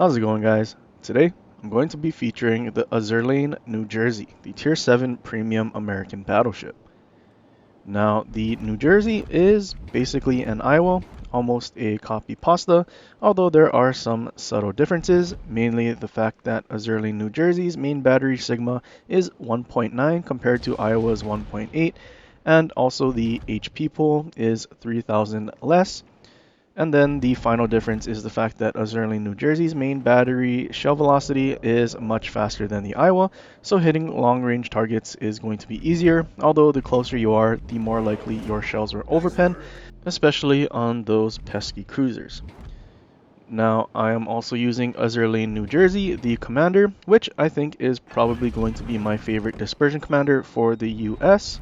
How's it going, guys? Today, I'm going to be featuring the Azur New Jersey, the Tier 7 Premium American Battleship. Now, the New Jersey is basically an Iowa, almost a copy pasta, although there are some subtle differences, mainly the fact that Azur New Jersey's main battery sigma is 1.9 compared to Iowa's 1.8, and also the HP pool is 3,000 less. And then the final difference is the fact that Azur New Jersey's main battery shell velocity is much faster than the Iowa, so hitting long-range targets is going to be easier, although the closer you are, the more likely your shells will overpen, especially on those pesky cruisers. Now, I am also using Azur New Jersey, the commander, which I think is probably going to be my favorite dispersion commander for the US.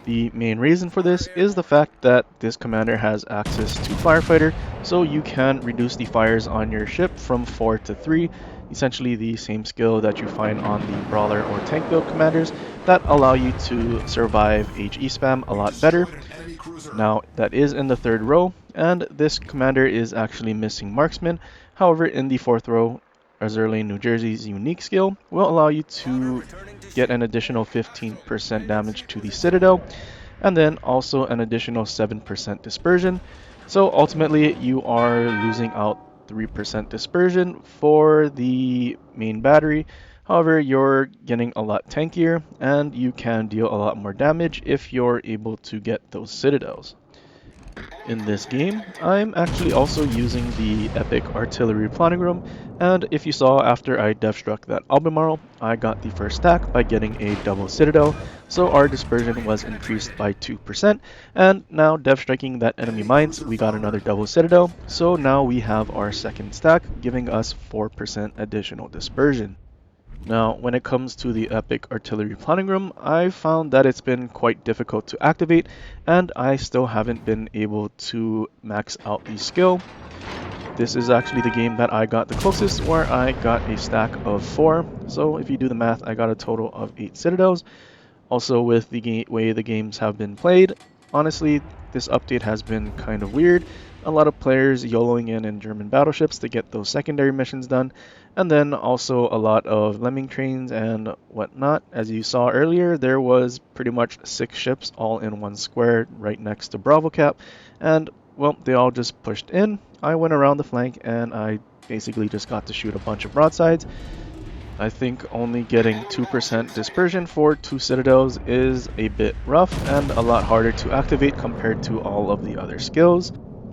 The main reason for this is the fact that this commander has access to Firefighter, so you can reduce the fires on your ship from 4 to 3, essentially the same skill that you find on the Brawler or Tank build commanders that allow you to survive HE spam a lot better. Now, that is in the third row, and this commander is actually missing Marksman. However, in the fourth row, Azur New Jersey's unique skill will allow you to get an additional 15% damage to the Citadel, and then also an additional 7% dispersion. So ultimately, you are losing out 3% dispersion for the main battery. However, you're getting a lot tankier, and you can deal a lot more damage if you're able to get those Citadels. In this game, I'm actually also using the Epic Artillery Planning Room, and if you saw after I dev struck that Albemarle, I got the first stack by getting a double Citadel, so our dispersion was increased by 2%, and now dev striking that enemy mines, we got another double Citadel, so now we have our second stack, giving us 4% additional dispersion. Now, when it comes to the Epic Artillery Planning Room, I've found that it's been quite difficult to activate, and I still haven't been able to max out the skill. This is actually the game that I got the closest, where I got a stack of 4. So if you do the math, I got a total of 8 Citadels. Also, with the way the games have been played, honestly, this update has been kind of weird. A lot of players YOLOing in German battleships to get those secondary missions done, and then also a lot of lemming trains and whatnot. As you saw earlier, there was pretty much 6 ships all in one square right next to Bravo Cap, and well, they all just pushed in. I went around the flank and I basically just got to shoot a bunch of broadsides. I think only getting 2% dispersion for 2 citadels is a bit rough and a lot harder to activate compared to all of the other skills.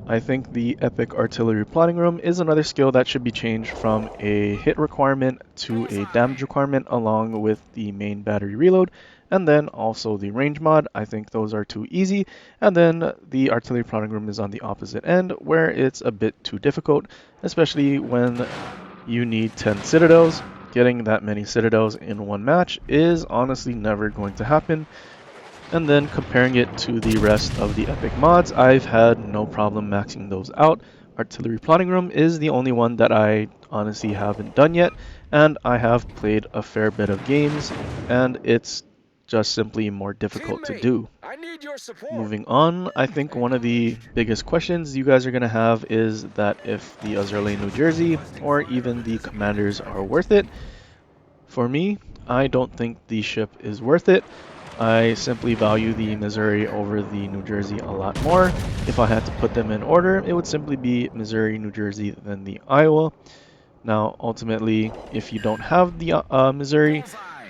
I think the Epic Artillery Plotting Room is another skill that should be changed from a hit requirement to a damage requirement along with the main battery reload, and then also the range mod. I think those are too easy, and then the Artillery Plotting Room is on the opposite end where it's a bit too difficult, especially when you need 10 citadels. Getting that many citadels in one match is honestly never going to happen. And then comparing it to the rest of the epic mods, I've had no problem maxing those out. Artillery Plotting Room is the only one that I honestly haven't done yet, and I have played a fair bit of games, and it's just simply more difficult to do. Moving on, I think one of the biggest questions you guys are going to have is that if the Azur New Jersey or even the commanders are worth it. For me, I don't think the ship is worth it. I simply value the Missouri over the New Jersey a lot more. If I had to put them in order, it would simply be Missouri, New Jersey, then the Iowa. Now, ultimately, if you don't have the Missouri,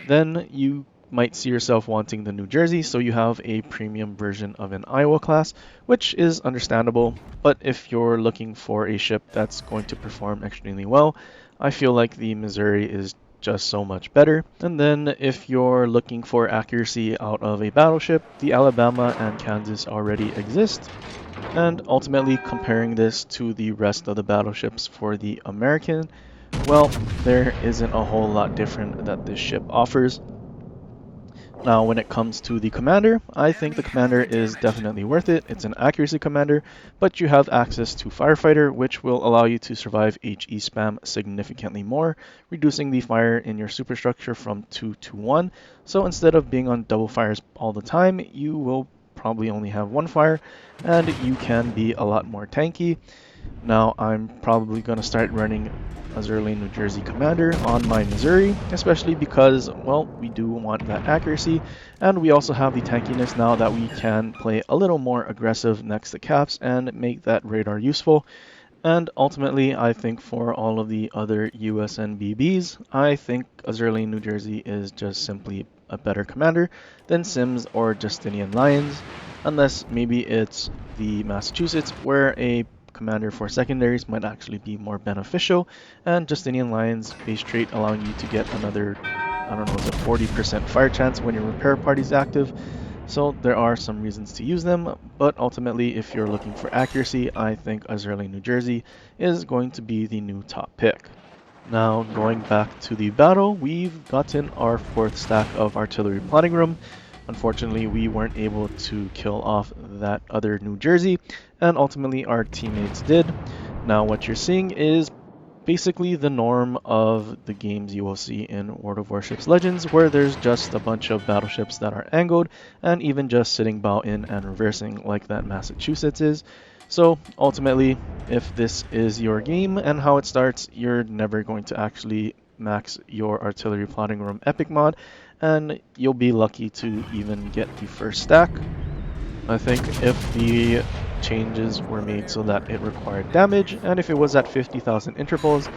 then you might see yourself wanting the New Jersey, so you have a premium version of an Iowa class, which is understandable. But if you're looking for a ship that's going to perform extremely well, I feel like the Missouri is just so much better. And then if you're looking for accuracy out of a battleship, the Alabama and Kansas already exist. And ultimately comparing this to the rest of the battleships for the American, well, there isn't a whole lot different that this ship offers. Now, when it comes to the commander, I think the commander is definitely worth it. It's an accuracy commander, but you have access to firefighter, which will allow you to survive HE spam significantly more, reducing the fire in your superstructure from 2 to 1. So instead of being on double fires all the time, you will probably only have 1 fire, and you can be a lot more tanky. Now I'm probably going to start running Azur New Jersey Commander on my Missouri, especially because, well, we do want that accuracy, and we also have the tankiness now that we can play a little more aggressive next to caps and make that radar useful. And ultimately, I think for all of the other USNBBs, I think Azur New Jersey is just simply a better commander than Sims or Justinian Lions, unless maybe it's the Massachusetts, where a commander for secondaries might actually be more beneficial, and Justinian Lions base trait allowing you to get another, I don't know, is it 40% fire chance when your repair party is active. So there are some reasons to use them, but ultimately if you're looking for accuracy, I think Azur New Jersey is going to be the new top pick. Now going back to the battle, we've gotten our fourth stack of artillery plotting room. Unfortunately, we weren't able to kill off that other New Jersey, and ultimately our teammates did. Now what you're seeing is basically the norm of the games you will see in World of Warships Legends, where there's just a bunch of battleships that are angled and even just sitting bow in and reversing like that Massachusetts is. So ultimately, if this is your game and how it starts, you're never going to actually max your artillery plotting room epic mod, and you'll be lucky to even get the first stack. I think if the changes were made so that it required damage, and if it was at 50,000 intervals,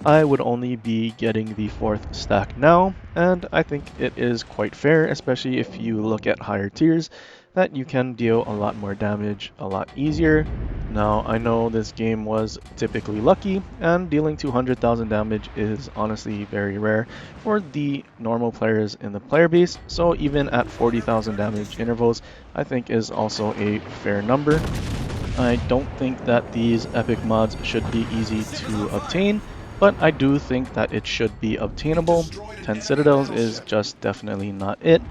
I would only be getting the fourth stack now, and I think it is quite fair, especially if you look at higher tiers, that you can deal a lot more damage a lot easier. Now, I know this game was typically lucky, and dealing 200,000 damage is honestly very rare for the normal players in the player base, so even at 40,000 damage intervals, I think is also a fair number. I don't think that these epic mods should be easy to obtain, but I do think that it should be obtainable. 10 Citadels is just definitely not it.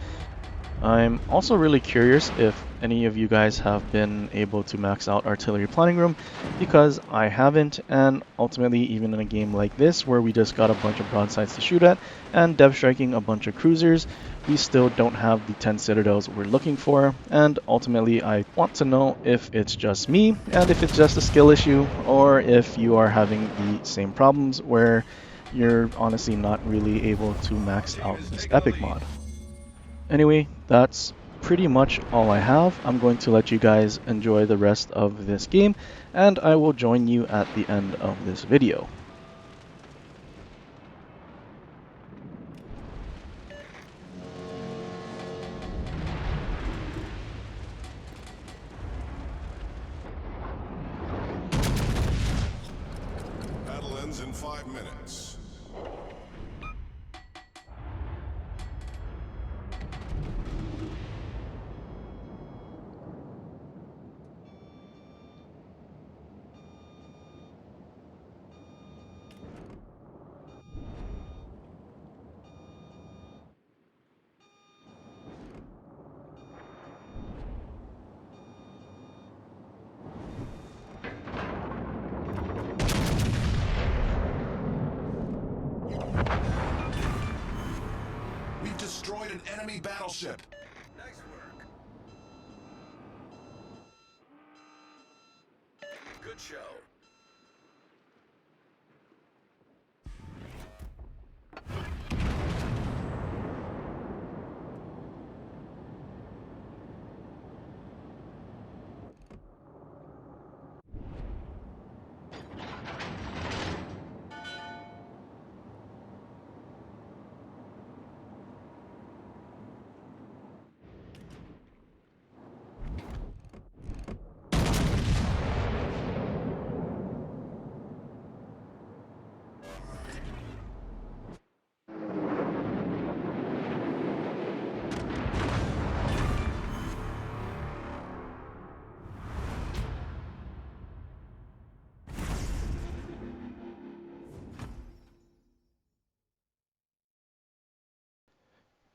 I'm also really curious if any of you guys have been able to max out Artillery Planning Room, because I haven't, and ultimately even in a game like this where we just got a bunch of broadsides to shoot at and dev striking a bunch of cruisers, we still don't have the 10 Citadels we're looking for, and ultimately I want to know if it's just me, and if it's just a skill issue, or if you are having the same problems where you're honestly not really able to max out this epic mod. Anyway, that's pretty much all I have. I'm going to let you guys enjoy the rest of this game, and I will join you at the end of this video. Battle ends in 5 minutes. We've destroyed an enemy battleship. Nice work. Good show.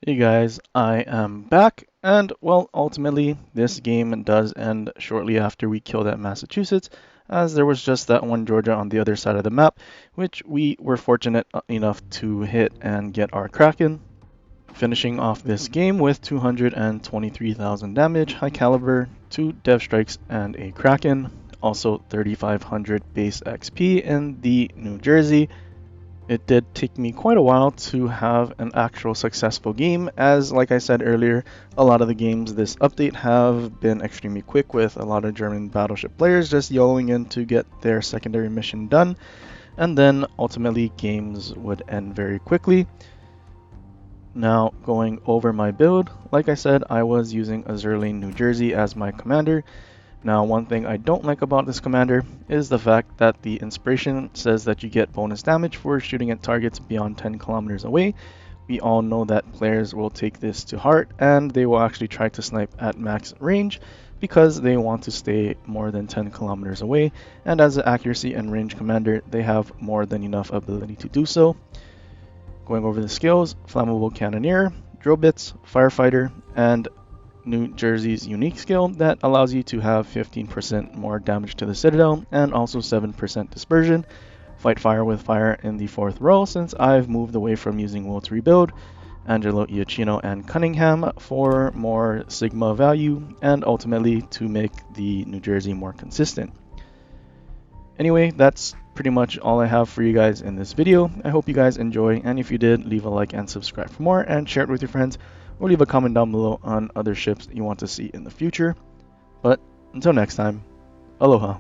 Hey guys, I am back, and well, ultimately, this game does end shortly after we kill that Massachusetts, as there was just that one Georgia on the other side of the map, which we were fortunate enough to hit and get our Kraken, finishing off this game with 223,000 damage, high caliber, 2 dev strikes, and a Kraken. also 3500 base XP in the New Jersey. It did take me quite a while to have an actual successful game, as like I said earlier, a lot of the games this update have been extremely quick, with a lot of German battleship players just YOLOing in to get their secondary mission done, and then ultimately games would end very quickly. Now going over my build, like I said, I was using Azur New Jersey as my commander. Now, one thing I don't like about this commander is the fact that the inspiration says that you get bonus damage for shooting at targets beyond 10 kilometers away. We all know that players will take this to heart and they will actually try to snipe at max range because they want to stay more than 10 kilometers away, and as an accuracy and range commander, they have more than enough ability to do so. Going over the skills, Flammable Cannoneer, Drill Bits, Firefighter, and New Jersey's unique skill that allows you to have 15% more damage to the Citadel and also 7% dispersion. Fight fire with fire in the 4th row, since I've moved away from using Will to rebuild. Angelo Iachino and Cunningham for more Sigma value and ultimately to make the New Jersey more consistent. Anyway, that's pretty much all I have for you guys in this video. I hope you guys enjoy, and if you did, leave a like and subscribe for more, and share it with your friends, or leave a comment down below on other ships that you want to see in the future. But until next time, aloha.